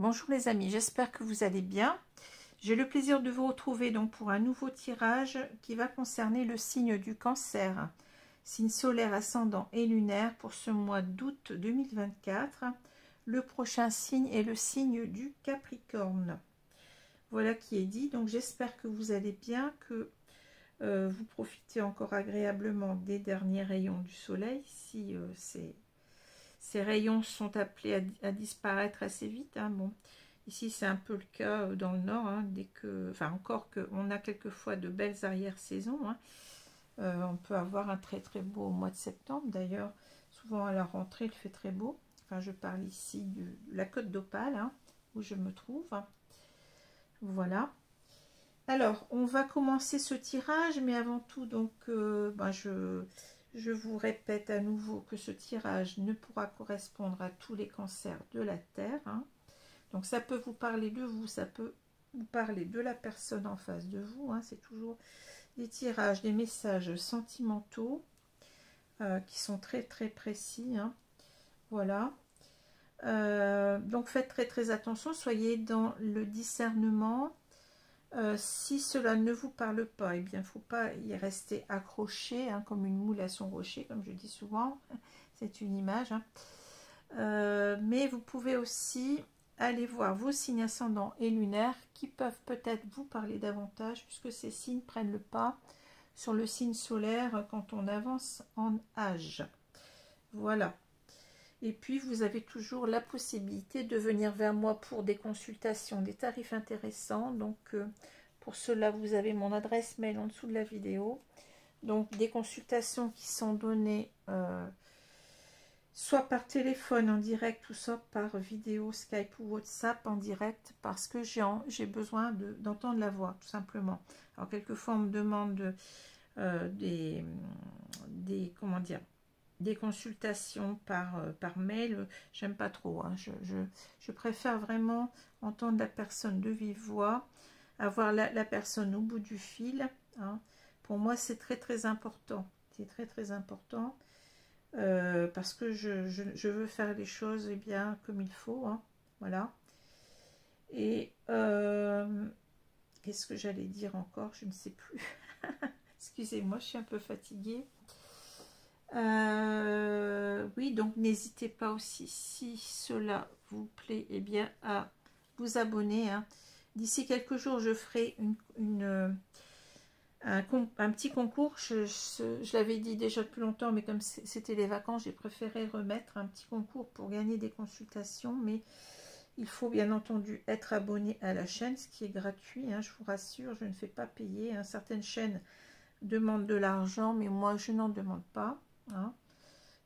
Bonjour les amis, j'espère que vous allez bien. J'ai le plaisir de vous retrouver donc pour un nouveau tirage qui va concerner le signe du Cancer, signe solaire, ascendant et lunaire pour ce mois d'août 2024. Le prochain signe est le signe du Capricorne. Voilà qui est dit, donc j'espère que vous allez bien, que vous profitez encore agréablement des derniers rayons du soleil, si ces rayons sont appelés à disparaître assez vite. Hein. Bon, ici c'est un peu le cas dans le nord, hein, dès que, enfin encore qu'on a quelquefois de belles arrière-saisons. Hein. On peut avoir un très très beau mois de septembre. D'ailleurs, souvent à la rentrée, il fait très beau. Enfin, je parle ici de la Côte d'Opale, hein, où je me trouve. Voilà. Alors, on va commencer ce tirage, mais avant tout, donc, je vous répète à nouveau que ce tirage ne pourra correspondre à tous les cancers de la Terre. Hein. Donc, ça peut vous parler de vous, ça peut vous parler de la personne en face de vous. Hein. C'est toujours des tirages, des messages sentimentaux qui sont très, très précis. Hein. Voilà. Donc, faites très, très attention. Soyez dans le discernement. Si cela ne vous parle pas, eh bien, il ne faut pas y rester accroché, hein, comme une moule à son rocher, comme je dis souvent. C'est une image. Hein. Mais vous pouvez aussi aller voir vos signes ascendants et lunaires qui peuvent peut-être vous parler davantage, puisque ces signes prennent le pas sur le signe solaire quand on avance en âge. Voilà. Et puis, vous avez toujours la possibilité de venir vers moi pour des consultations, des tarifs intéressants. Donc, pour cela, vous avez mon adresse mail en dessous de la vidéo. Donc, des consultations qui sont données soit par téléphone en direct ou soit par vidéo, Skype ou WhatsApp en direct, parce que j'ai besoin d'entendre la voix, tout simplement. Alors, quelquefois, on me demande comment dire, des consultations par mail. J'aime pas trop. Hein. Je préfère vraiment entendre la personne de vive voix, avoir la personne au bout du fil. Hein. Pour moi, c'est très très important. C'est très très important parce que je veux faire les choses bien comme il faut. Hein. Voilà. Et qu'est-ce que j'allais dire encore? Je ne sais plus. Excusez-moi, je suis un peu fatiguée. Oui, donc n'hésitez pas aussi, si cela vous plaît, eh bien, à vous abonner. Hein. D'ici quelques jours, je ferai un petit concours. Je l'avais dit déjà depuis longtemps, mais comme c'était les vacances, j'ai préféré remettre un petit concours pour gagner des consultations. Mais il faut bien entendu être abonné à la chaîne, ce qui est gratuit. Hein, je vous rassure, je ne fais pas payer. Hein. Certaines chaînes demandent de l'argent, mais moi, je n'en demande pas. Hein.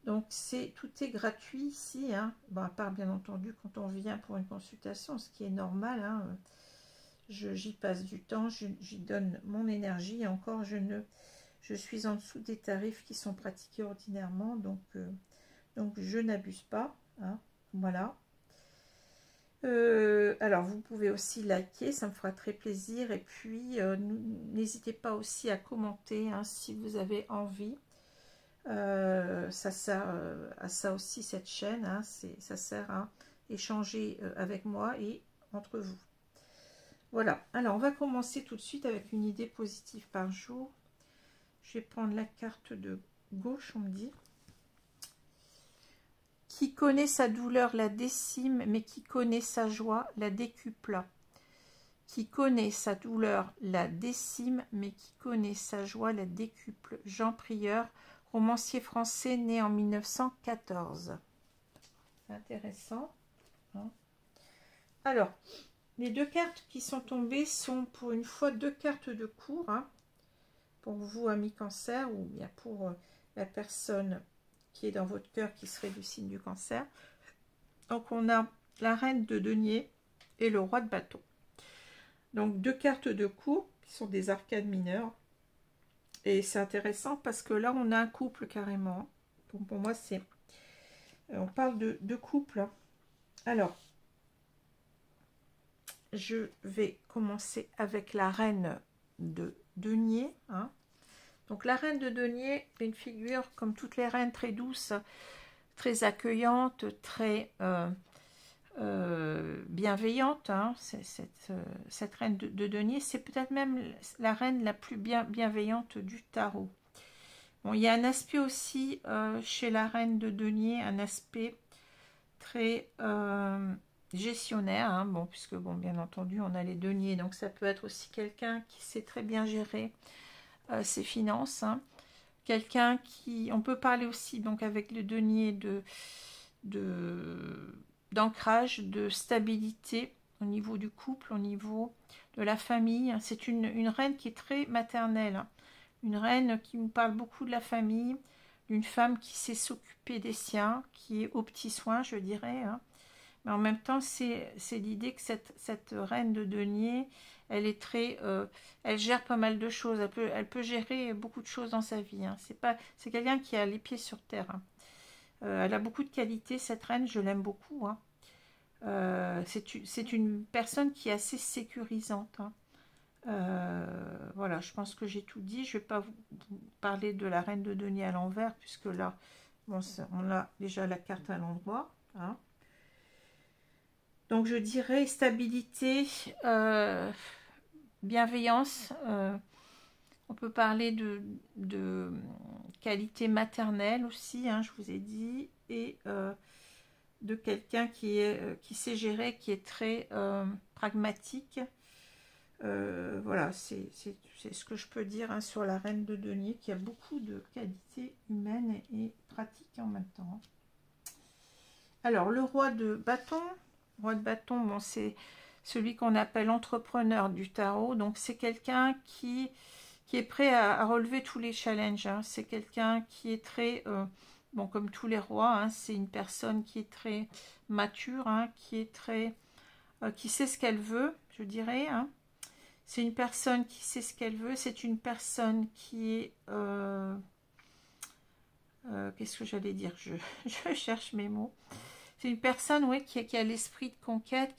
Donc tout est gratuit ici, hein. Bon, à part bien entendu quand on vient pour une consultation, ce qui est normal. Hein. J'y passe du temps, j'y donne mon énergie, et encore je suis en dessous des tarifs qui sont pratiqués ordinairement, donc je n'abuse pas. Hein. Voilà. Alors vous pouvez aussi liker, ça me fera très plaisir, et puis n'hésitez pas aussi à commenter, hein, si vous avez envie. Ça sert à ça aussi, cette chaîne. Hein, ça sert à échanger avec moi et entre vous. Voilà. Alors, on va commencer tout de suite avec une idée positive par jour. Je vais prendre la carte de gauche, on me dit. Qui connaît sa douleur la décime, mais qui connaît sa joie la décuple. Qui connaît sa douleur la décime, mais qui connaît sa joie la décuple. Jean Prieur, romancier français né en 1914. Intéressant. Hein. Alors, les deux cartes qui sont tombées sont pour une fois deux cartes de cours. Hein, pour vous, amis cancer, ou bien pour la personne qui est dans votre cœur, qui serait du signe du Cancer. Donc on a la reine de denier et le roi de bâton. Donc 2 cartes de coupe qui sont des arcades mineures. Et c'est intéressant parce que là on a un couple carrément. Pour moi c'est... On parle de couple. Alors, je vais commencer avec la reine de denier. Hein. Donc la reine de denier est une figure comme toutes les reines très douce, très accueillante, très bienveillante. Hein. Cette reine de denier, c'est peut-être même la reine la plus bienveillante du tarot. Bon, il y a un aspect aussi chez la reine de denier, un aspect très gestionnaire, hein, bon, puisque bon, bien entendu on a les deniers, donc ça peut être aussi quelqu'un qui sait très bien gérer ses finances, hein. Quelqu'un qui, on peut parler aussi donc avec le denier d'ancrage, de stabilité au niveau du couple, au niveau de la famille. C'est une reine qui est très maternelle, hein. Une reine qui nous parle beaucoup de la famille, d'une femme qui sait s'occuper des siens, qui est aux petits soins, je dirais, hein. Mais en même temps, c'est l'idée que cette reine de denier, elle est très, elle gère pas mal de choses. Elle peut gérer beaucoup de choses dans sa vie, hein. C'est quelqu'un qui a les pieds sur terre, hein. Elle a beaucoup de qualités, cette reine, je l'aime beaucoup, hein. C'est une personne qui est assez sécurisante, hein. Voilà, je pense que j'ai tout dit. Je ne vais pas vous parler de la reine de denier à l'envers, puisque là, bon, on a déjà la carte à l'endroit, hein. Donc je dirais stabilité, bienveillance, on peut parler de qualité maternelle aussi, hein, je vous ai dit, et de quelqu'un qui sait gérer, qui est très pragmatique. Voilà, c'est ce que je peux dire, hein, sur la reine de denier, qui a beaucoup de qualités humaines et pratiques en même temps. Alors le roi de bâton. Roi de bâton, bon, c'est celui qu'on appelle entrepreneur du tarot. Donc c'est quelqu'un qui est prêt à relever tous les challenges, hein. C'est quelqu'un qui est très, bon, comme tous les rois, hein, c'est une personne qui est très mature, hein, qui est très, qui sait ce qu'elle veut, je dirais, hein. C'est une personne qui sait ce qu'elle veut. C'est une personne qui est, qu'est-ce que j'allais dire, je cherche mes mots. C'est une personne, oui, qui a l'esprit de conquête,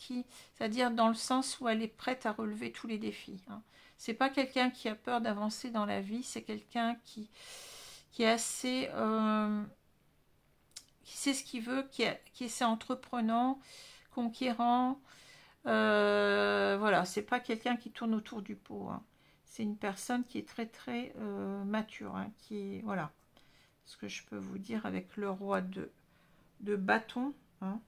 c'est-à-dire dans le sens où elle est prête à relever tous les défis, hein. C'est pas quelqu'un qui a peur d'avancer dans la vie, c'est quelqu'un qui est assez, qui sait ce qu'il veut, qui est assez entreprenant, conquérant. Voilà, c'est pas quelqu'un qui tourne autour du pot, hein. C'est une personne qui est très très mature, hein, qui est, voilà, ce que je peux vous dire avec le roi de bâton, hein.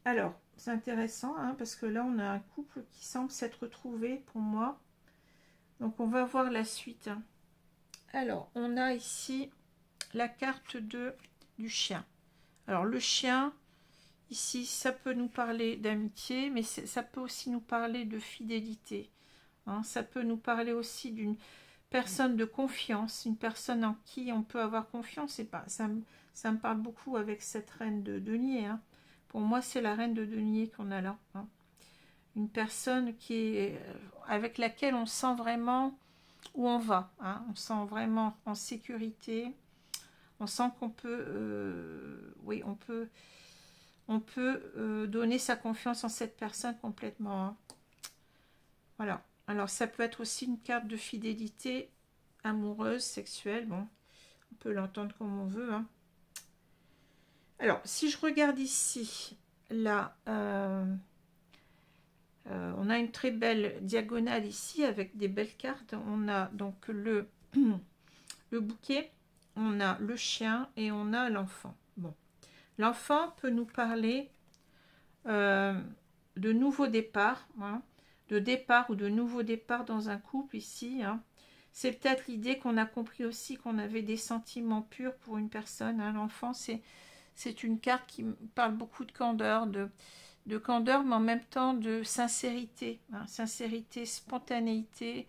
Alors, c'est intéressant, hein, parce que là, on a un couple qui semble s'être retrouvé pour moi. Donc, on va voir la suite, hein. Alors, on a ici la carte du chien. Alors, le chien, ici, ça peut nous parler d'amitié, mais ça peut aussi nous parler de fidélité, hein. Ça peut nous parler aussi d'une personne de confiance, une personne en qui on peut avoir confiance. Et pas, ça me parle beaucoup avec cette reine de denier, hein. Pour moi, c'est la reine de denier qu'on a là, hein. Une personne avec laquelle on sent vraiment où on va, hein. On sent vraiment en sécurité. On sent qu'on peut, oui, on peut donner sa confiance en cette personne complètement, hein. Voilà. Alors, ça peut être aussi une carte de fidélité amoureuse, sexuelle. Bon, on peut l'entendre comme on veut, hein. Alors, si je regarde ici, là, on a une très belle diagonale ici avec des belles cartes. On a donc le bouquet, on a le chien et on a l'enfant. Bon, l'enfant peut nous parler de nouveau départ, hein, de départ ou de nouveau départ dans un couple ici, hein. C'est peut-être l'idée qu'on a compris aussi qu'on avait des sentiments purs pour une personne, hein. L'enfant, c'est une carte qui parle beaucoup de candeur, de candeur, mais en même temps de sincérité, hein, sincérité, spontanéité,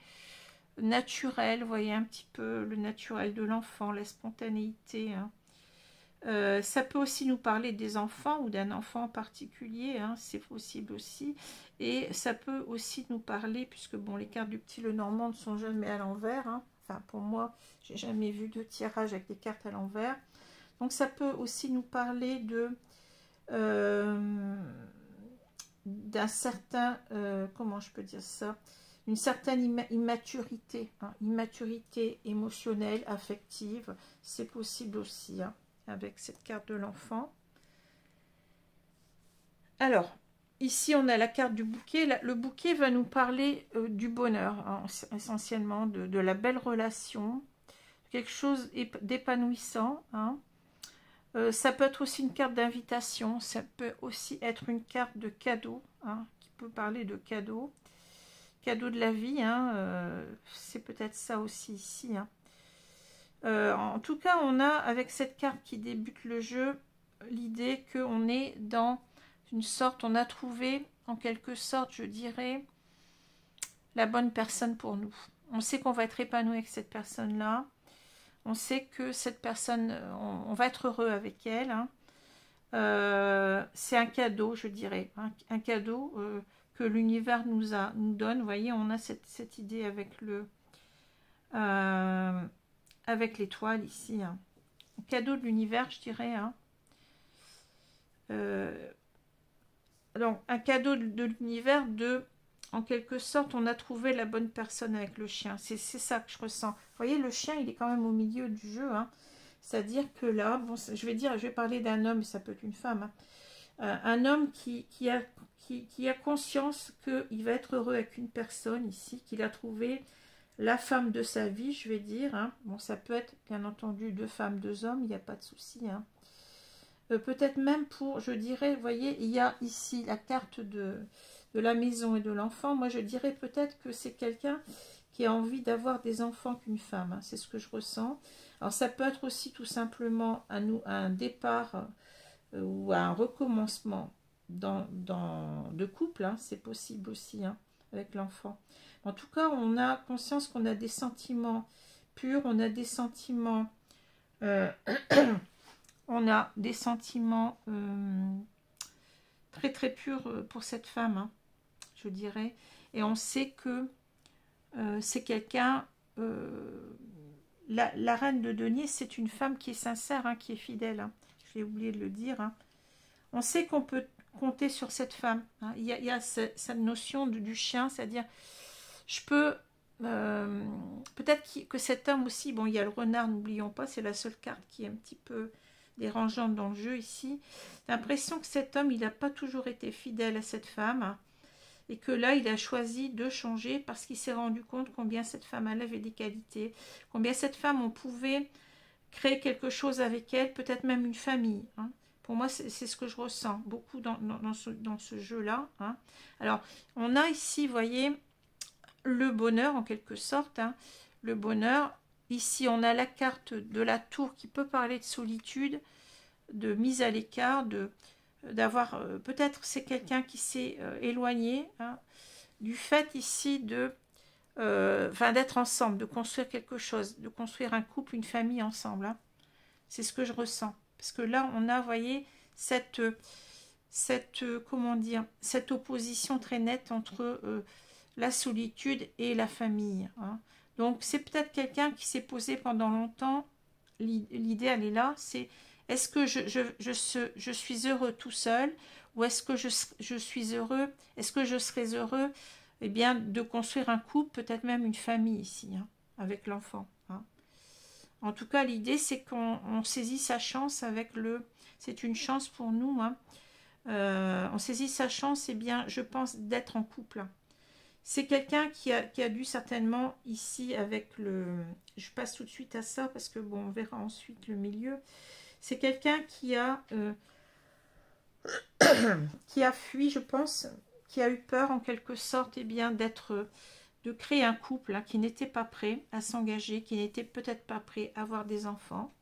naturel, vous voyez un petit peu le naturel de l'enfant, la spontanéité. Hein. Ça peut aussi nous parler des enfants ou d'un enfant en particulier, hein, c'est possible aussi. Et ça peut aussi nous parler, puisque bon, les cartes du petit Lenormand ne sont jamais à l'envers. Hein. Enfin, pour moi, j'ai jamais vu de tirage avec des cartes à l'envers. Donc ça peut aussi nous parler de d'un certain, comment je peux dire ça, une certaine immaturité, hein, immaturité émotionnelle, affective, c'est possible aussi, hein, avec cette carte de l'enfant. Alors, ici on a la carte du bouquet. Le bouquet va nous parler du bonheur, hein, essentiellement, de la belle relation, quelque chose d'épanouissant, hein. Ça peut être aussi une carte d'invitation, ça peut aussi être une carte de cadeau, hein, qui peut parler de cadeau, cadeau de la vie, hein, c'est peut-être ça aussi ici. Hein. En tout cas, on a avec cette carte qui débute le jeu, l'idée qu'on est dans une sorte, on a trouvé en quelque sorte, je dirais, la bonne personne pour nous. On sait qu'on va être épanoui avec cette personne-là. On sait que cette personne, on va être heureux avec elle. Hein. C'est un cadeau, je dirais. Hein, un cadeau que l'univers nous donne. Vous voyez, on a cette idée avec l'étoile ici. Hein. Un cadeau de l'univers, je dirais. Hein. Donc, un cadeau de l'univers en quelque sorte, on a trouvé la bonne personne avec le chien. C'est ça que je ressens. Vous voyez, le chien, il est quand même au milieu du jeu. Hein. C'est-à-dire que là, bon, je vais parler d'un homme, ça peut être une femme. Hein. Un homme qui a conscience qu'il va être heureux avec une personne ici, qu'il a trouvé la femme de sa vie, je vais dire. Hein. Bon, ça peut être, bien entendu, 2 femmes, 2 hommes, il n'y a pas de souci. Hein. Peut-être même pour, je dirais, vous voyez, il y a ici la carte de la maison et de l'enfant. Moi, je dirais peut-être que c'est quelqu'un qui a envie d'avoir des enfants qu'une femme. Hein. C'est ce que je ressens. Alors, ça peut être aussi tout simplement un départ ou un recommencement de couple. Hein. C'est possible aussi, hein, avec l'enfant. En tout cas, on a conscience qu'on a des sentiments purs, on a des sentiments... on a des sentiments très très purs pour cette femme, hein, je dirais. Et on sait que c'est quelqu'un... la reine de denier, c'est une femme qui est sincère, hein, qui est fidèle. Hein. J'ai oublié de le dire. Hein. On sait qu'on peut compter sur cette femme. Hein. Il y a cette notion du chien, c'est-à-dire, je peux... peut-être que cet homme aussi, bon, il y a le renard, n'oublions pas, c'est la seule carte qui est un petit peu dérangeante dans le jeu ici. J'ai l'impression que cet homme, il n'a pas toujours été fidèle à cette femme, hein, et que là, il a choisi de changer parce qu'il s'est rendu compte combien cette femme elle avait des qualités, combien cette femme, on pouvait créer quelque chose avec elle, peut-être même une famille. Hein. Pour moi, c'est ce que je ressens beaucoup dans ce jeu-là. Hein. Alors, on a ici, vous voyez, le bonheur en quelque sorte. Hein. Le bonheur. Ici, on a la carte de la tour qui peut parler de solitude, de mise à l'écart, d'avoir... peut-être c'est quelqu'un qui s'est éloigné, hein, du fait ici d'être ensemble, de construire quelque chose, de construire un couple, une famille ensemble. Hein. C'est ce que je ressens. Parce que là, on a, vous voyez, comment dire, cette opposition très nette entre la solitude et la famille. Hein. Donc, c'est peut-être quelqu'un qui s'est posé pendant longtemps. L'idée, elle est là. C'est, est-ce que je suis heureux tout seul ou est-ce que je suis heureux, est-ce que je serais heureux, eh bien, de construire un couple, peut-être même une famille ici, hein, avec l'enfant. Hein. En tout cas, l'idée, c'est qu'on saisit sa chance avec le... C'est une chance pour nous. Hein. On saisit sa chance, eh bien, je pense, d'être en couple. Hein. C'est quelqu'un qui a dû certainement, ici, avec le... Je passe tout de suite à ça, parce que, bon, on verra ensuite le milieu. C'est quelqu'un qui a fui, je pense, qui a eu peur, en quelque sorte, eh bien, de créer un couple, hein, qui n'était pas prêt à s'engager, qui n'était peut-être pas prêt à avoir des enfants.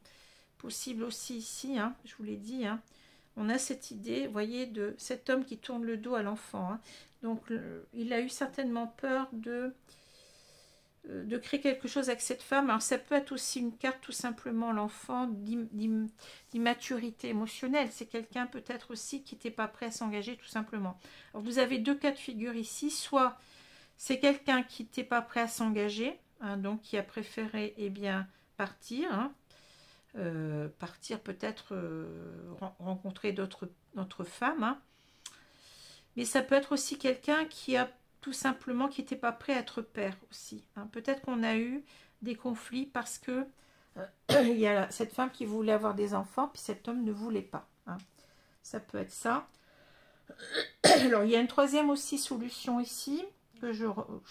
Possible aussi ici, hein, je vous l'ai dit, hein. On a cette idée, vous voyez, de cet homme qui tourne le dos à l'enfant. Hein. Donc, il a eu certainement peur de créer quelque chose avec cette femme. Alors ça peut être aussi une carte tout simplement l'enfant d'immaturité émotionnelle. C'est quelqu'un peut-être aussi qui n'était pas prêt à s'engager tout simplement. Alors vous avez deux cas de figure ici. Soit c'est quelqu'un qui n'était pas prêt à s'engager, hein, donc qui a préféré partir, hein, partir peut-être rencontrer d'autres femmes, hein. Mais ça peut être aussi quelqu'un qui a tout simplement qui n'était pas prêt à être père aussi, hein. Peut-être qu'on a eu des conflits parce que il y a cette femme qui voulait avoir des enfants, puis cet homme ne voulait pas, hein. Ça peut être ça. Alors, il y a une troisième aussi solution ici, que je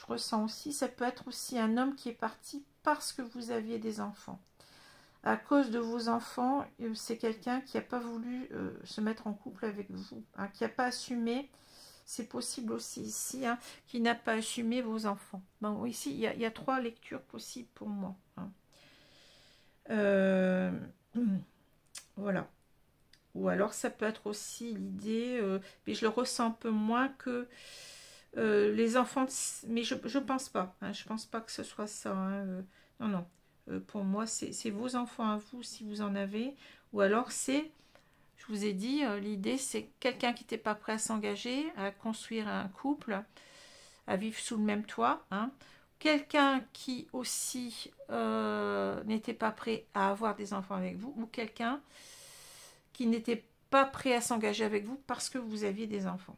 ressens aussi. Ça peut être aussi un homme qui est parti parce que vous aviez des enfants. À cause de vos enfants, c'est quelqu'un qui n'a pas voulu se mettre en couple avec vous, hein, qui n'a pas assumé. C'est possible aussi ici, hein, qui n'a pas assumé vos enfants. Bon, ici, il y a trois lectures possibles pour moi, hein. Voilà. Ou alors, ça peut être aussi l'idée, mais je le ressens un peu moins que les enfants, mais je pense pas, hein, je pense pas que ce soit ça, hein, non, non. Pour moi, c'est vos enfants à vous, si vous en avez. Ou alors, c'est... Je vous ai dit, l'idée, c'est quelqu'un qui n'était pas prêt à s'engager, à construire un couple, à vivre sous le même toit, hein. Quelqu'un qui aussi n'était pas prêt à avoir des enfants avec vous, ou quelqu'un qui n'était pas prêt à s'engager avec vous parce que vous aviez des enfants.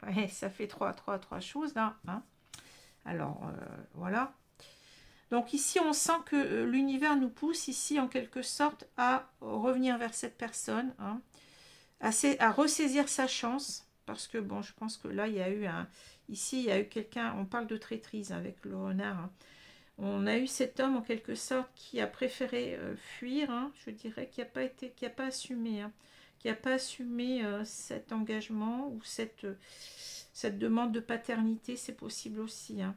Ouais, ça fait trois choses là, hein. Alors, voilà. Donc ici, on sent que l'univers nous pousse ici, en quelque sorte, à revenir vers cette personne, hein, à ressaisir sa chance, parce que bon, je pense que là il y a eu ici il y a eu quelqu'un, on parle de traîtrise avec le renard, hein. On a eu cet homme en quelque sorte qui a préféré fuir, hein, je dirais, qui n'a pas assumé, hein, qui n'a pas assumé cet engagement ou cette demande de paternité, c'est possible aussi, hein,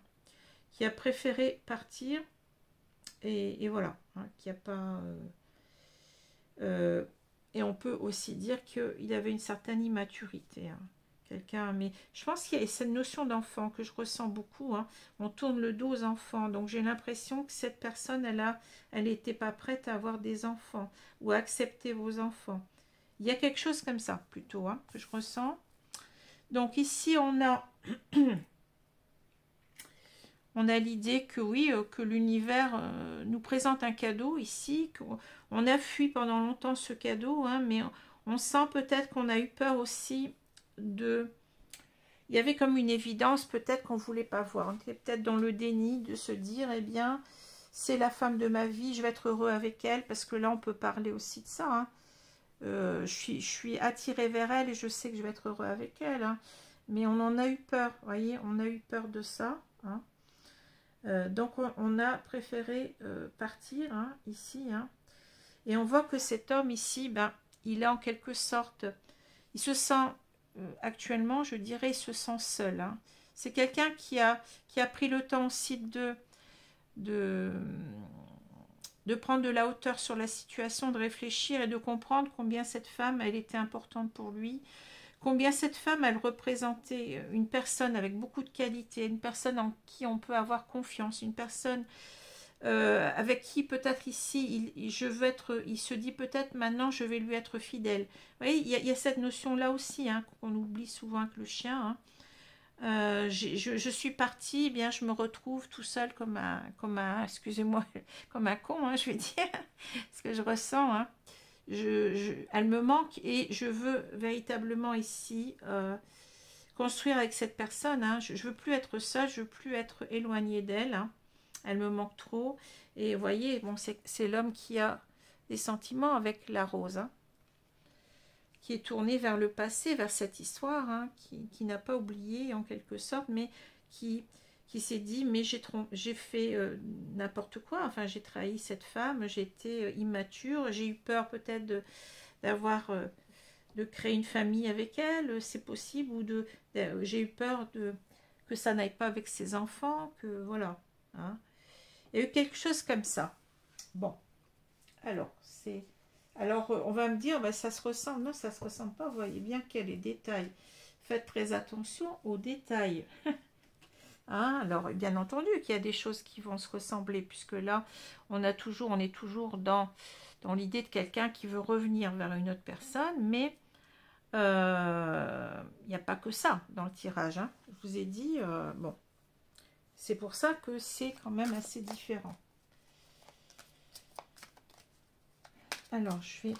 qui a préféré partir et voilà, hein, qui n'a pas et on peut aussi dire qu'il avait une certaine immaturité, hein, quelqu'un, mais je pense qu'il y a cette notion d'enfant que je ressens beaucoup, hein. On tourne le dos aux enfants, donc j'ai l'impression que cette personne, elle n'était pas prête à avoir des enfants ou à accepter vos enfants. Il y a quelque chose comme ça plutôt, hein, que je ressens. Donc ici on a on a l'idée que oui, que l'univers nous présente un cadeau ici, qu'on a fui pendant longtemps ce cadeau, hein, mais on sent peut-être qu'on a eu peur aussi de... Il y avait comme une évidence peut-être qu'on ne voulait pas voir. On était peut-être dans le déni de se dire, eh bien, c'est la femme de ma vie, je vais être heureux avec elle, parce que là, on peut parler aussi de ça, hein. Je suis attirée vers elle et je sais que je vais être heureux avec elle, hein. Mais on en a eu peur, vous voyez, on a eu peur de ça, hein. Donc on a préféré partir, hein, ici, hein. Et on voit que cet homme ici, ben, il est en quelque sorte, il se sent actuellement, je dirais, il se sent seul, hein. C'est quelqu'un qui a pris le temps aussi de prendre de la hauteur sur la situation, de réfléchir et de comprendre combien cette femme, elle était importante pour lui, combien cette femme, elle représentait une personne avec beaucoup de qualité, une personne en qui on peut avoir confiance, une personne avec qui peut-être ici, il se dit peut-être maintenant je vais lui être fidèle. Vous voyez, il y a cette notion-là aussi, hein, qu'on oublie souvent avec le chien, hein. Je suis partie, eh bien je me retrouve tout seul comme un excusez-moi, comme un con, hein, je vais dire, ce que je ressens, hein. Elle me manque et je veux véritablement ici construire avec cette personne, hein. Je ne veux plus être seule, je ne veux plus être éloignée d'elle, hein. Elle me manque trop. Et vous voyez, bon, c'est l'homme qui a des sentiments avec la rose, hein, qui est tourné vers le passé, vers cette histoire, hein, qui n'a pas oublié en quelque sorte, mais qui s'est dit, mais j'ai fait n'importe quoi, enfin j'ai trahi cette femme, j'ai été immature, j'ai eu peur peut-être de créer une famille avec elle, c'est possible, ou j'ai eu peur que ça n'aille pas avec ses enfants, que voilà, hein. Il y a eu quelque chose comme ça. Bon, alors, on va me dire, bah, ça se ressemble. Non, ça se ressemble pas. Vous voyez bien qu'il y a les détails. Faites très attention aux détails. Hein. Alors, bien entendu qu'il y a des choses qui vont se ressembler, puisque là, on est toujours dans l'idée de quelqu'un qui veut revenir vers une autre personne, mais il n'y a pas que ça dans le tirage. Hein. Je vous ai dit, bon, c'est pour ça que c'est quand même assez différent. Alors, je vais...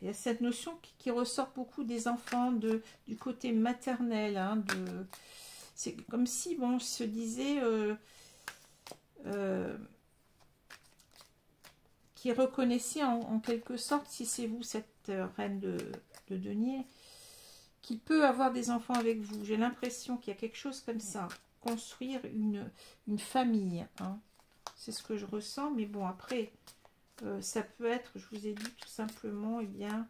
Il y a cette notion qui ressort beaucoup des enfants du côté maternel. Hein, c'est comme si, bon, se disait... qui reconnaissait en quelque sorte, si c'est vous, cette reine de denier, qui peut avoir des enfants avec vous. J'ai l'impression qu'il y a quelque chose comme ça. Construire une famille. Hein. C'est ce que je ressens. Mais bon, après, ça peut être, je vous ai dit tout simplement, eh bien,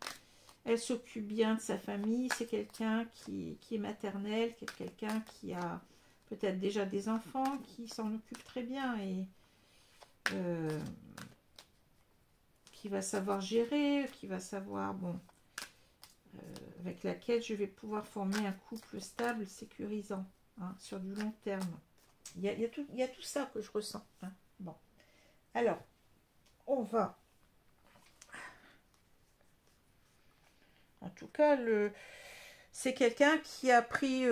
elle s'occupe bien de sa famille. C'est quelqu'un qui est maternel, quelqu'un qui a peut-être déjà des enfants, qui s'en occupe très bien et qui va savoir gérer, qui va savoir, bon, avec laquelle je vais pouvoir former un couple stable, sécurisant, hein, sur du long terme. Il y a tout ça que je ressens. Hein. Bon, alors, on va... En tout cas, c'est quelqu'un qui a pris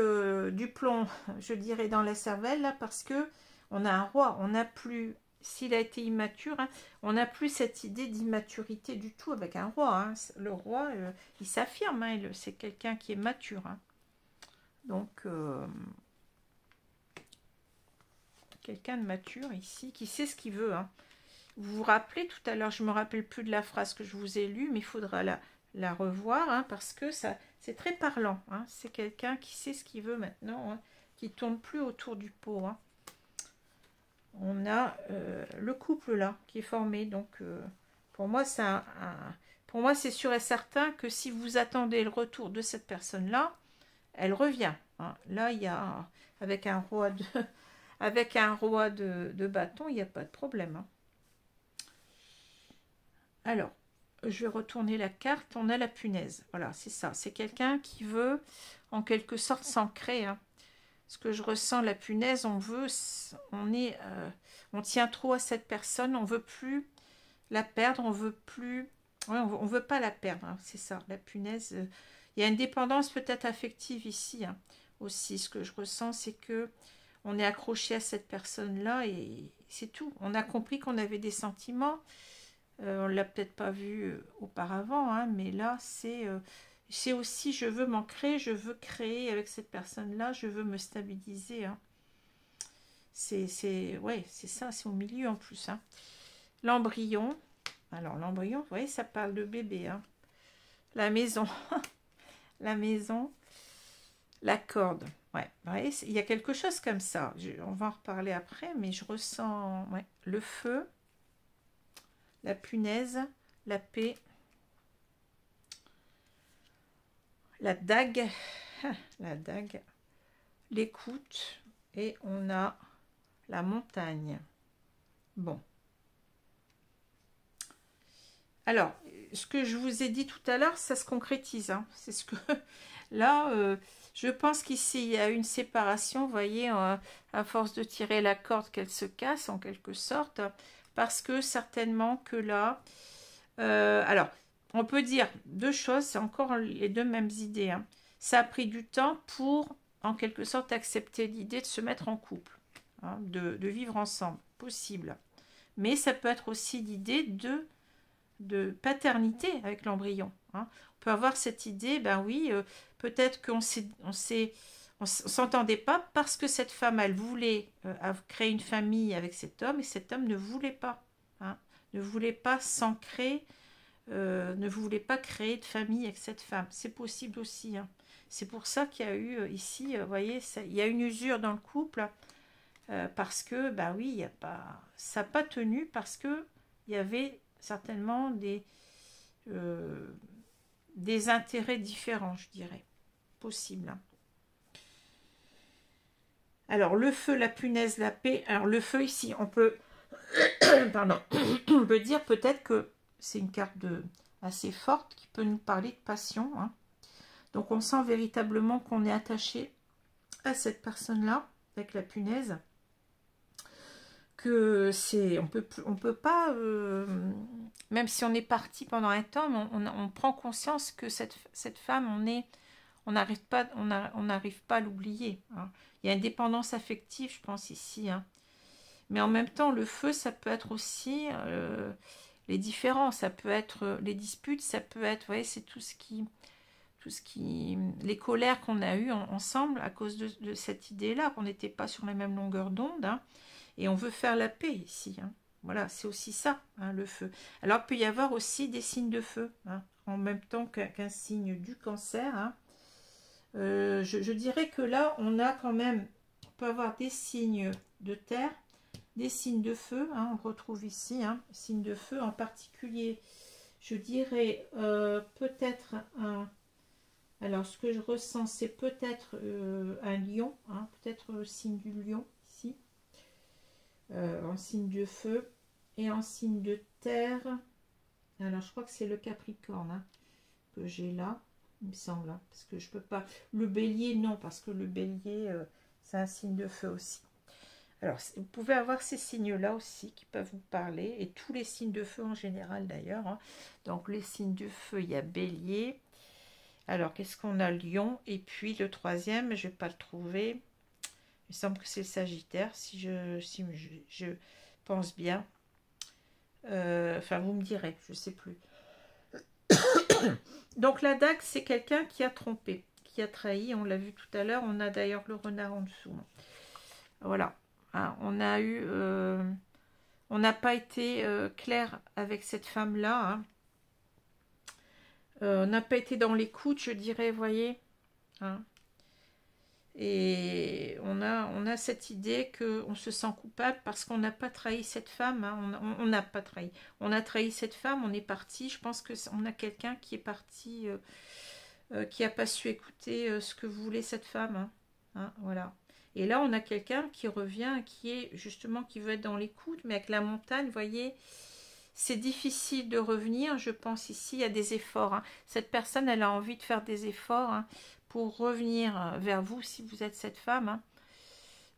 du plomb, je dirais, dans la cervelle, là, parce que on a un roi, on n'a plus... S'il a été immature, hein, on n'a plus cette idée d'immaturité du tout avec un roi. Hein. Le roi, il s'affirme, hein, c'est quelqu'un qui est mature. Hein. Donc, quelqu'un de mature ici, qui sait ce qu'il veut. Hein. Vous vous rappelez, tout à l'heure, je ne me rappelle plus de la phrase que je vous ai lue, mais il faudra la revoir, hein, parce que c'est très parlant. Hein. C'est quelqu'un qui sait ce qu'il veut maintenant, hein, qui ne tourne plus autour du pot. Hein. On a le couple là qui est formé. Donc pour moi c'est sûr et certain que si vous attendez le retour de cette personne là, elle revient. Hein. Là il y a avec un roi de bâton, il n'y a pas de problème. Hein. Alors je vais retourner la carte. On a la punaise. Voilà, c'est ça. C'est quelqu'un qui veut en quelque sorte s'ancrer. Hein. Ce que je ressens, la punaise, on tient trop à cette personne, on veut plus la perdre, on veut plus, ouais, on veut pas la perdre, hein, c'est ça, la punaise. Il y a une dépendance peut-être affective ici, hein, aussi. Ce que je ressens, c'est que on est accroché à cette personne-là et c'est tout. On a compris qu'on avait des sentiments, on l'a peut-être pas vu auparavant, hein, mais là, c'est aussi, je veux m'ancrer, je veux créer avec cette personne-là, je veux me stabiliser. Hein. Ouais, c'est ça, c'est au milieu en plus. Hein. L'embryon. Alors, l'embryon, vous voyez, ça parle de bébé. Hein. La maison. La maison. La corde. Ouais, vous voyez, il y a quelque chose comme ça. On va en reparler après, mais je ressens ouais, le feu, la punaise, la paix. La dague, l'écoute, et on a la montagne. Bon. Alors, ce que je vous ai dit tout à l'heure, ça se concrétise. Hein. C'est ce que... Là, je pense qu'ici, il y a une séparation, vous voyez, à force de tirer la corde, qu'elle se casse, en quelque sorte, parce que certainement que là... alors, on peut dire deux choses, c'est encore les deux mêmes idées. Hein. Ça a pris du temps pour, en quelque sorte, accepter l'idée de se mettre en couple, hein, de vivre ensemble, possible. Mais ça peut être aussi l'idée de paternité avec l'embryon. Hein. On peut avoir cette idée, ben oui, peut-être qu'on s'entendait pas parce que cette femme, elle voulait créer une famille avec cet homme et cet homme ne voulait pas. Hein, ne voulait pas s'ancrer. Ne voulait pas créer de famille avec cette femme. C'est possible aussi. Hein. C'est pour ça qu'il y a eu ici, vous voyez, il y a une usure dans le couple parce que, bah oui, y a pas, ça n'a pas tenu parce que il y avait certainement des intérêts différents, je dirais. Possible. Hein. Alors, le feu, la punaise, la paix. Alors, le feu ici, on peut... Pardon. On peut dire peut-être que c'est une carte assez forte qui peut nous parler de passion. Hein. Donc, on sent véritablement qu'on est attaché à cette personne-là, avec la punaise, que c'est, on peut pas, même si on est parti pendant un temps, on prend conscience que cette femme, on n'arrive pas, on n'arrive pas à l'oublier. Hein. Il y a une dépendance affective, je pense ici. Hein. Mais en même temps, le feu, ça peut être aussi les différends, ça peut être les disputes, ça peut être, vous voyez, c'est tout ce qui, les colères qu'on a eues ensemble à cause de cette idée-là, qu'on n'était pas sur la même longueur d'onde. Hein. Et on veut faire la paix ici. Hein. Voilà, c'est aussi ça, hein, le feu. Alors, il peut y avoir aussi des signes de feu, hein, en même temps qu'un signe du cancer. Hein. Je dirais que là, on a quand même, on peut avoir des signes de terre, des signes de feu. Hein, on retrouve ici, hein, signes de feu en particulier. Je dirais peut-être un... Alors, ce que je ressens, c'est peut-être un lion, hein, peut-être le signe du lion, ici. En signe de feu et en signe de terre. Alors je crois que c'est le Capricorne, hein, que j'ai là, il me semble, hein, parce que je peux pas. Le Bélier, non, parce que le Bélier, c'est un signe de feu aussi. Alors vous pouvez avoir ces signes là aussi qui peuvent vous parler, et tous les signes de feu en général d'ailleurs. Hein. Donc les signes de feu, il y a Bélier. Alors qu'est-ce qu'on a? Lion. Et puis le troisième, je vais pas le trouver. Il me semble que c'est le Sagittaire, si je pense bien. Enfin, vous me direz, je ne sais plus. Donc, la dague, c'est quelqu'un qui a trompé, qui a trahi. On l'a vu tout à l'heure. On a d'ailleurs le renard en dessous. Voilà. Hein, on a eu... on n'a pas été clair avec cette femme-là. Hein. On n'a pas été dans l'écoute, je dirais, voyez. Hein. Et on a cette idée qu'on se sent coupable parce qu'on n'a pas trahi cette femme. Hein. On n'a pas trahi. On a trahi cette femme, on est parti. Je pense qu'on a quelqu'un qui est parti, qui n'a pas su écouter ce que voulait cette femme. Hein. Hein, voilà. Et là, on a quelqu'un qui revient, qui est justement, qui veut être dans l'écoute, mais avec la montagne, vous voyez, c'est difficile de revenir. Je pense ici, il y a des efforts. Hein. Cette personne, elle a envie de faire des efforts, hein, pour revenir vers vous, si vous êtes cette femme.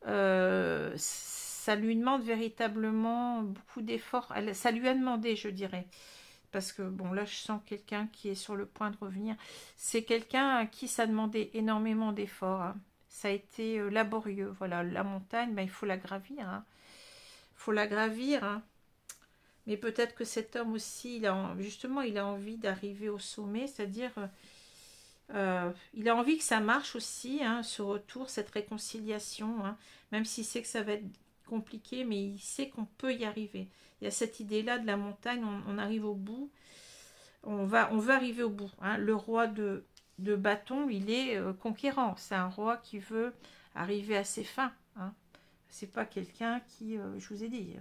Hein. Ça lui demande véritablement beaucoup d'efforts. Ça lui a demandé, je dirais. Parce que, bon, là, je sens quelqu'un qui est sur le point de revenir. C'est quelqu'un à qui ça a demandé énormément d'efforts. Hein. Ça a été laborieux. Voilà, la montagne, ben, il faut la gravir. Hein. Il faut la gravir. Hein. Mais peut-être que cet homme aussi, justement, il a envie d'arriver au sommet, c'est-à-dire... il a envie que ça marche aussi, hein, ce retour, cette réconciliation, hein, même s'il sait que ça va être compliqué, mais il sait qu'on peut y arriver. Il y a cette idée-là de la montagne, on arrive au bout, on veut arriver au bout. Hein. Le roi de bâton, il est conquérant, c'est un roi qui veut arriver à ses fins. Hein. C'est pas quelqu'un qui, je vous ai dit,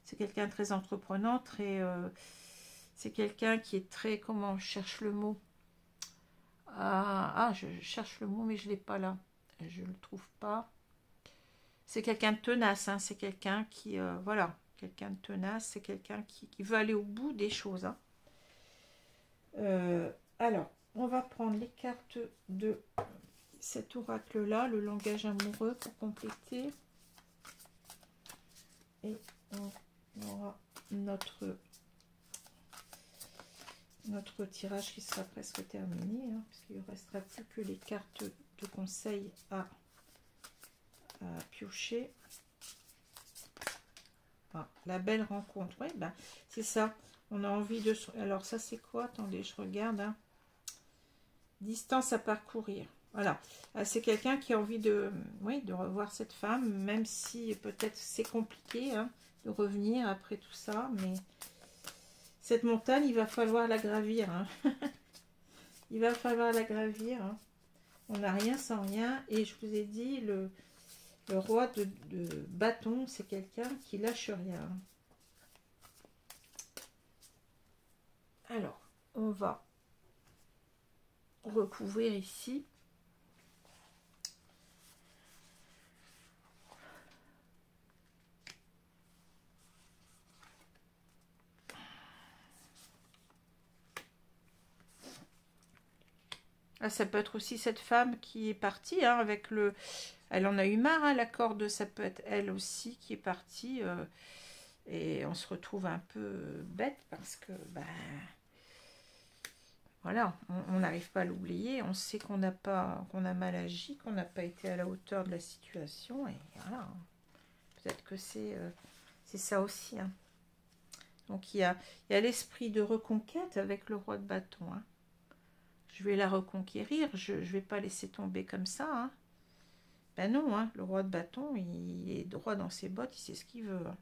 c'est quelqu'un de très entreprenant, c'est quelqu'un qui est très, comment je cherche le mot, je cherche le mot, mais je ne l'ai pas là. Je ne le trouve pas. C'est quelqu'un de tenace. Hein. C'est quelqu'un qui... voilà. Quelqu'un de tenace. C'est quelqu'un qui veut aller au bout des choses. Hein. Alors, on va prendre les cartes de cet oracle-là, le langage amoureux, pour compléter. Et on aura notre tirage qui sera presque terminé, hein, parce qu'il ne restera plus que les cartes de conseil à piocher. Ah, la belle rencontre, oui, ben, c'est ça. On a envie de... Alors ça c'est quoi? Attendez, je regarde. Hein. Distance à parcourir. Voilà. C'est quelqu'un qui a envie de, oui, de revoir cette femme, même si peut-être c'est compliqué, hein, de revenir après tout ça, mais... Cette montagne, il va falloir la gravir. Hein. Il va falloir la gravir. Hein. On n'a rien sans rien. Et je vous ai dit, le roi de bâton, c'est quelqu'un qui lâche rien. Alors, on va recouvrir ici. Là, ça peut être aussi cette femme qui est partie hein, avec le... Elle en a eu marre, hein, la corde, ça peut être elle aussi qui est partie. Et on se retrouve un peu bête parce que, ben, voilà, on n'arrive pas à l'oublier. On sait qu'on n'a pas, qu'on a mal agi, qu'on n'a pas été à la hauteur de la situation. Et voilà, peut-être que c'est ça aussi. Hein. Donc, il y a l'esprit de reconquête avec le roi de bâton. Hein. Je vais la reconquérir. Je ne vais pas laisser tomber comme ça. Hein. Ben non, hein, le roi de bâton, il est droit dans ses bottes. Il sait ce qu'il veut. Hein.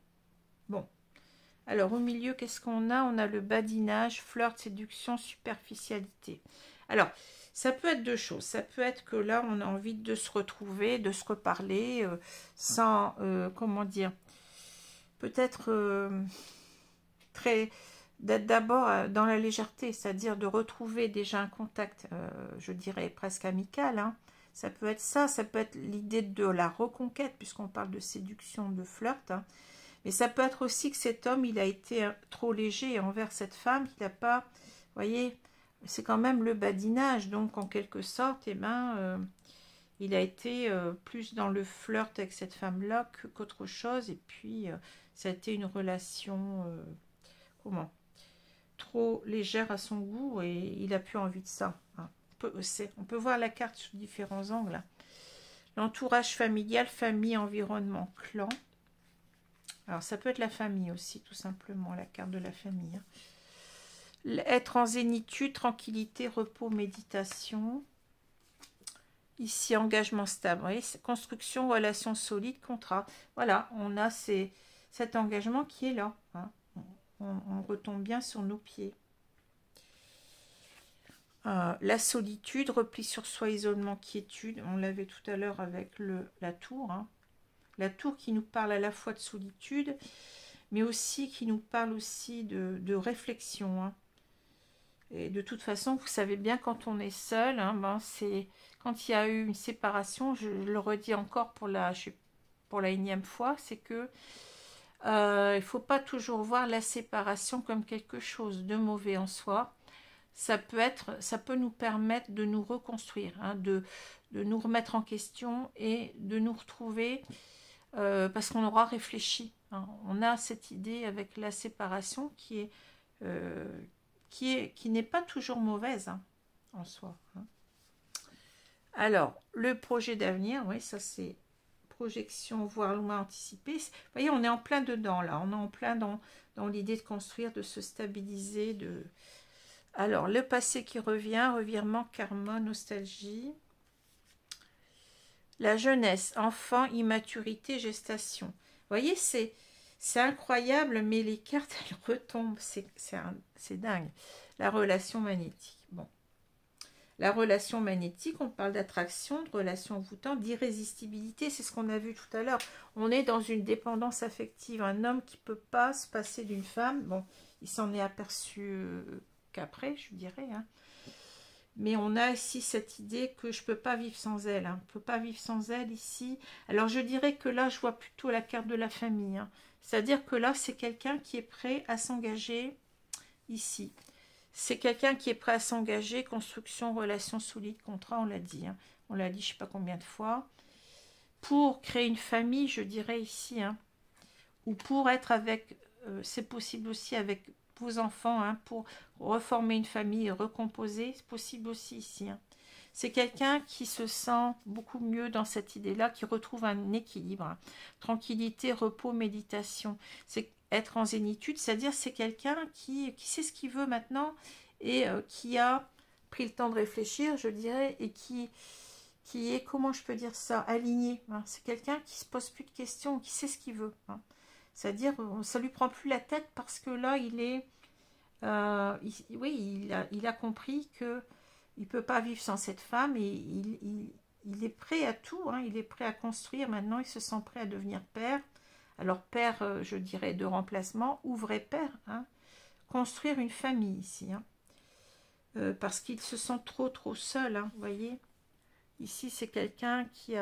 Bon. Alors, au milieu, qu'est-ce qu'on a? On a le badinage, flirt, séduction, superficialité. Alors, ça peut être deux choses. Ça peut être que là, on a envie de se retrouver, de se reparler, sans, comment dire, peut-être d'être d'abord dans la légèreté, c'est-à-dire de retrouver déjà un contact, je dirais presque amical. Hein. Ça peut être ça peut être l'idée de la reconquête, puisqu'on parle de séduction, de flirt. Hein. Mais ça peut être aussi que cet homme, il a été trop léger envers cette femme, qu'il n'a pas, vous voyez, c'est quand même le badinage. Donc, en quelque sorte, eh ben, il a été plus dans le flirt avec cette femme-là qu'autre chose. Et puis, ça a été une relation, comment, trop légère à son goût et il n'a plus envie de ça. Hein. On peut voir la carte sous différents angles. Hein. L'entourage familial, famille, environnement, clan. Alors, ça peut être la famille aussi, tout simplement, la carte de la famille. Hein. Être en zénitude, tranquillité, repos, méditation. Ici, engagement stable. Vous voyez, construction, relation solide, contrat. Voilà, on a cet engagement qui est là. Hein. On retombe bien sur nos pieds. La solitude, repli sur soi, isolement, quiétude. On l'avait tout à l'heure avec la tour. Hein. La tour qui nous parle à la fois de solitude, mais aussi qui nous parle aussi de réflexion. Hein. Et de toute façon, vous savez bien, quand on est seul, hein, ben c'est quand il y a eu une séparation, je le redis encore pour la énième fois, c'est que il ne faut pas toujours voir la séparation comme quelque chose de mauvais en soi. Ça peut nous permettre de nous reconstruire, hein, de nous remettre en question et de nous retrouver parce qu'on aura réfléchi. Hein. On a cette idée avec la séparation qui n'est pas toujours mauvaise hein, en soi. Hein. Alors, le projet d'avenir, oui, ça c'est projection, voire loin anticipé. Vous voyez, on est en plein dedans là, on est en plein dans l'idée de construire, de se stabiliser. Alors, le passé qui revient, revirement, karma, nostalgie. La jeunesse, enfant, immaturité, gestation. Vous voyez, c'est incroyable, mais les cartes, elles retombent. C'est dingue. La relation magnétique. Bon. La relation magnétique, on parle d'attraction, de relation envoûtante, d'irrésistibilité. C'est ce qu'on a vu tout à l'heure. On est dans une dépendance affective. Un homme qui ne peut pas se passer d'une femme. Bon, il s'en est aperçu qu'après, je dirais. Hein. Mais on a ici cette idée que je ne peux pas vivre sans elle. Hein. Je ne peux pas vivre sans elle ici. Alors, je dirais que là, je vois plutôt la carte de la famille. Hein. C'est-à-dire que là, c'est quelqu'un qui est prêt à s'engager ici. C'est quelqu'un qui est prêt à s'engager, construction, relation solide, contrat, on l'a dit. Hein. On l'a dit je ne sais pas combien de fois. Pour créer une famille, je dirais ici. Hein. Ou pour être avec, c'est possible aussi avec vos enfants, hein, pour reformer une famille et recomposer, c'est possible aussi ici. Hein. C'est quelqu'un qui se sent beaucoup mieux dans cette idée-là, qui retrouve un équilibre. Hein. Tranquillité, repos, méditation. C'est être en zénitude, c'est-à-dire c'est quelqu'un qui sait ce qu'il veut maintenant et qui a pris le temps de réfléchir, je dirais, et qui est, comment je peux dire ça, aligné. Hein. C'est quelqu'un qui se pose plus de questions, qui sait ce qu'il veut. Hein. C'est-à-dire, ça lui prend plus la tête parce que là, il est... il a compris que il ne peut pas vivre sans cette femme et il est prêt à tout. Hein, il est prêt à construire. Maintenant, il se sent prêt à devenir père. Alors, père, je dirais, de remplacement ou vrai père. Hein, construire une famille ici. Hein, parce qu'il se sent trop seul. Hein, vous voyez. Ici, c'est quelqu'un qui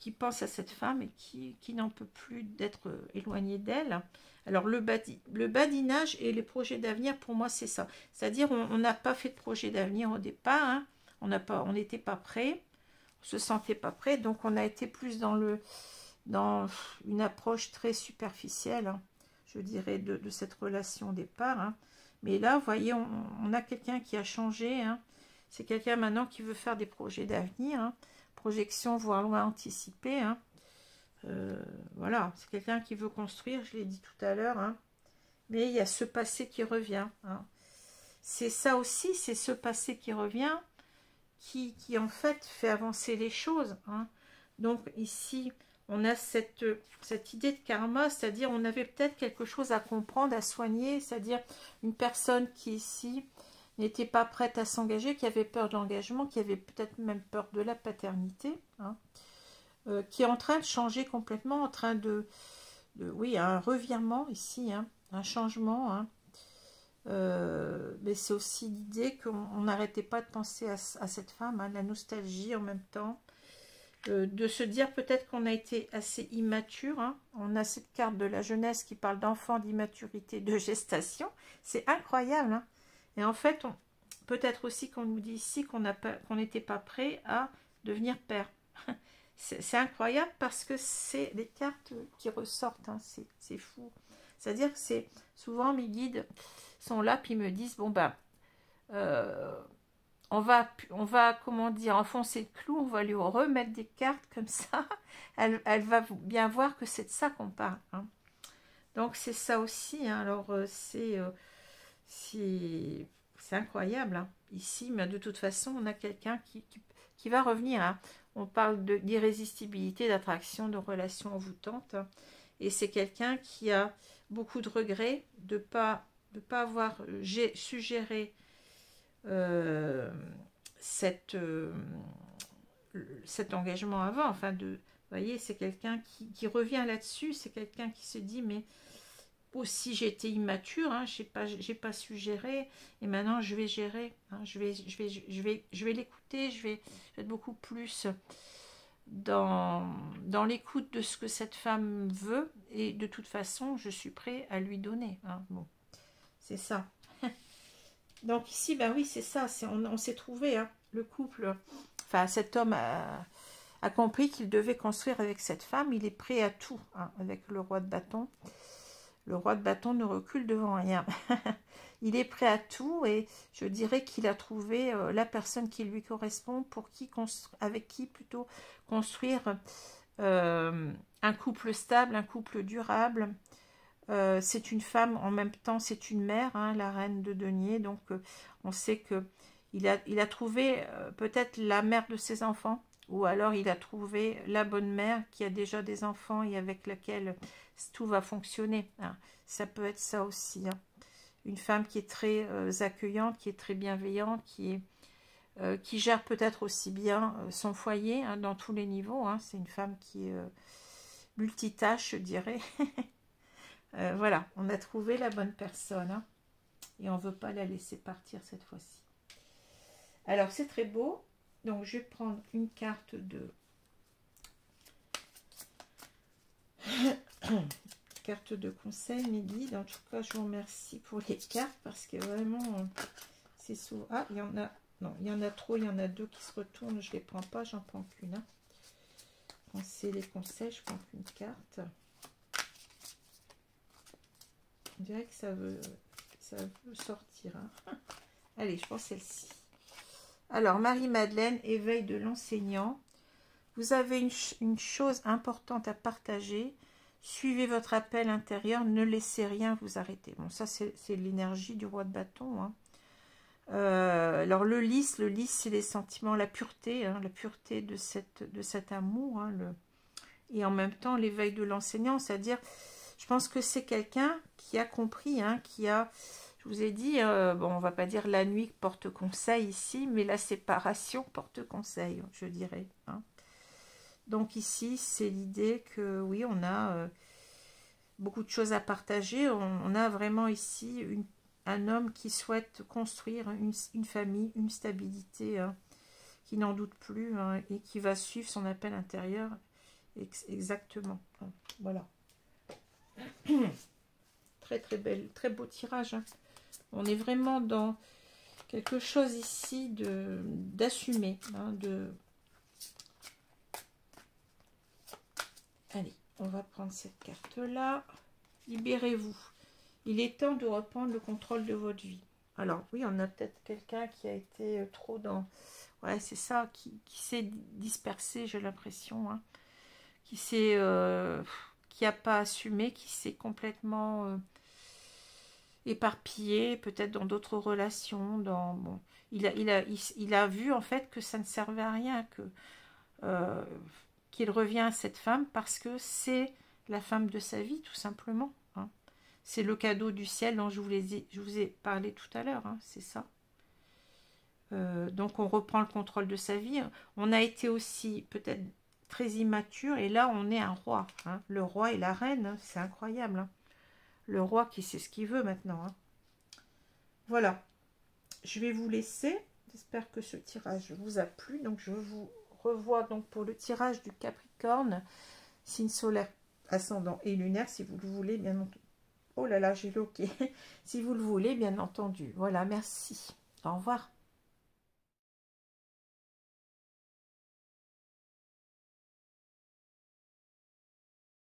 qui pense à cette femme et qui n'en peut plus d'être éloigné d'elle. Alors le badinage et les projets d'avenir, pour moi c'est ça. C'est-à-dire on n'a pas fait de projet d'avenir au départ, hein. On n'était pas prêt, on se sentait pas prêt, donc on a été plus dans une approche très superficielle, hein, je dirais, de cette relation au départ. Hein. Mais là, vous voyez, on a quelqu'un qui a changé, hein. C'est quelqu'un maintenant qui veut faire des projets d'avenir, hein. Projection, voire loin anticipée, hein. Voilà, c'est quelqu'un qui veut construire, je l'ai dit tout à l'heure, hein. Mais il y a ce passé qui revient, hein. C'est ça aussi, c'est ce passé qui revient, qui en fait fait avancer les choses, hein. Donc ici, on a cette idée de karma, c'est-à-dire on avait peut-être quelque chose à comprendre, à soigner, c'est-à-dire une personne qui ici n'était pas prête à s'engager, qui avait peur de l'engagement, qui avait peut-être même peur de la paternité, hein. Qui est en train de changer complètement, en train oui, un revirement ici, hein, un changement, hein. Mais c'est aussi l'idée qu'on n'arrêtait pas de penser à cette femme, hein, la nostalgie en même temps, de se dire peut-être qu'on a été assez immature, hein. On a cette carte de la jeunesse qui parle d'enfant, d'immaturité, de gestation, c'est incroyable, hein. Et en fait, peut-être aussi qu'on nous dit ici qu'on n'était pas prêt à devenir père. C'est incroyable parce que c'est les cartes qui ressortent, hein, c'est fou. C'est-à-dire que c'est souvent mes guides sont là puis me disent bon ben on va comment dire, enfoncer le clou, on va lui remettre des cartes comme ça, elle va bien voir que c'est de ça qu'on parle, hein. Donc c'est ça aussi, hein. Alors c'est incroyable, hein. Ici, mais de toute façon on a quelqu'un qui va revenir, hein. On parle d'irrésistibilité, d'attraction, de relations envoûtantes, hein. Et c'est quelqu'un qui a beaucoup de regrets de pas avoir su gérer cet engagement avant. Enfin, vous voyez, c'est quelqu'un qui revient là-dessus. C'est quelqu'un qui se dit, mais aussi j'étais immature, hein, j'ai pas su gérer, et maintenant je vais gérer, hein, je vais l'écouter, je vais être beaucoup plus dans l'écoute de ce que cette femme veut, et de toute façon je suis prêt à lui donner, hein. Bon, c'est ça. Donc ici, ben oui, c'est ça, on s'est trouvé, hein, le couple, enfin cet homme a compris qu'il devait construire avec cette femme, il est prêt à tout, hein, avec le roi de bâton. Le roi de bâton ne recule devant rien. Il est prêt à tout, et je dirais qu'il a trouvé la personne qui lui correspond, avec qui plutôt construire un couple stable, un couple durable. C'est une femme, en même temps c'est une mère, hein, la reine de denier, donc on sait que il a trouvé peut-être la mère de ses enfants, ou alors il a trouvé la bonne mère qui a déjà des enfants et avec laquelle tout va fonctionner, hein. Ça peut être ça aussi, hein. Une femme qui est très accueillante, qui est très bienveillante, qui gère peut-être aussi bien son foyer, hein, dans tous les niveaux, hein. C'est une femme qui est multitâche, je dirais. Voilà, on a trouvé la bonne personne, hein, et on ne veut pas la laisser partir cette fois-ci. Alors, c'est très beau. Donc, je vais prendre une carte de... carte de conseil, mes guides. En tout cas, je vous remercie pour les cartes parce que vraiment, c'est souvent... Ah, il y en a... Non, il y en a trop, il y en a deux qui se retournent. Je ne les prends pas, j'en prends qu'une, hein. Quand c'est les conseils, je prends qu'une carte. On dirait que ça veut sortir, hein. Allez, je prends celle-ci. Alors, Marie-Madeleine, éveil de l'enseignant. Vous avez une chose importante à partager. Suivez votre appel intérieur, ne laissez rien vous arrêter. Bon, ça, c'est l'énergie du roi de bâton, hein. Alors, le lys, c'est les sentiments, la pureté, hein, la pureté de cet amour, hein, et en même temps, l'éveil de l'enseignant, c'est-à-dire, je pense que c'est quelqu'un qui a compris, hein, je vous ai dit, bon, on va pas dire la nuit porte conseil ici, mais la séparation porte conseil, je dirais, hein. Donc ici, c'est l'idée que, oui, on a beaucoup de choses à partager. On a vraiment ici un homme qui souhaite construire une famille, une stabilité, hein, qui n'en doute plus, hein, et qui va suivre son appel intérieur Exactement. Voilà. Très très belle, très beau tirage. Hein. On est vraiment dans quelque chose ici d'assumer. Hein, Allez, on va prendre cette carte-là. Libérez-vous. Il est temps de reprendre le contrôle de votre vie. Alors oui, on a peut-être quelqu'un qui a été trop dans... Ouais, c'est ça, qui s'est dispersé, j'ai l'impression. Hein. Qui n'a pas assumé, qui s'est complètement éparpillé, peut-être dans d'autres relations. Bon, il a vu en fait que ça ne servait à rien, qu'il revient à cette femme parce que c'est la femme de sa vie, tout simplement. Hein. C'est le cadeau du ciel dont je vous ai parlé tout à l'heure, hein, c'est ça. Donc on reprend le contrôle de sa vie. On a été aussi peut-être très immature et là on est un roi. Hein. Le roi et la reine, hein, c'est incroyable. Hein. Le roi qui sait ce qu'il veut maintenant. Hein. Voilà. Je vais vous laisser. J'espère que ce tirage vous a plu. Donc je vous revois donc pour le tirage du Capricorne, signe solaire, ascendant et lunaire, si vous le voulez, bien entendu. Oh là là, j'ai loqué. Si vous le voulez, bien entendu. Voilà, merci. Au revoir.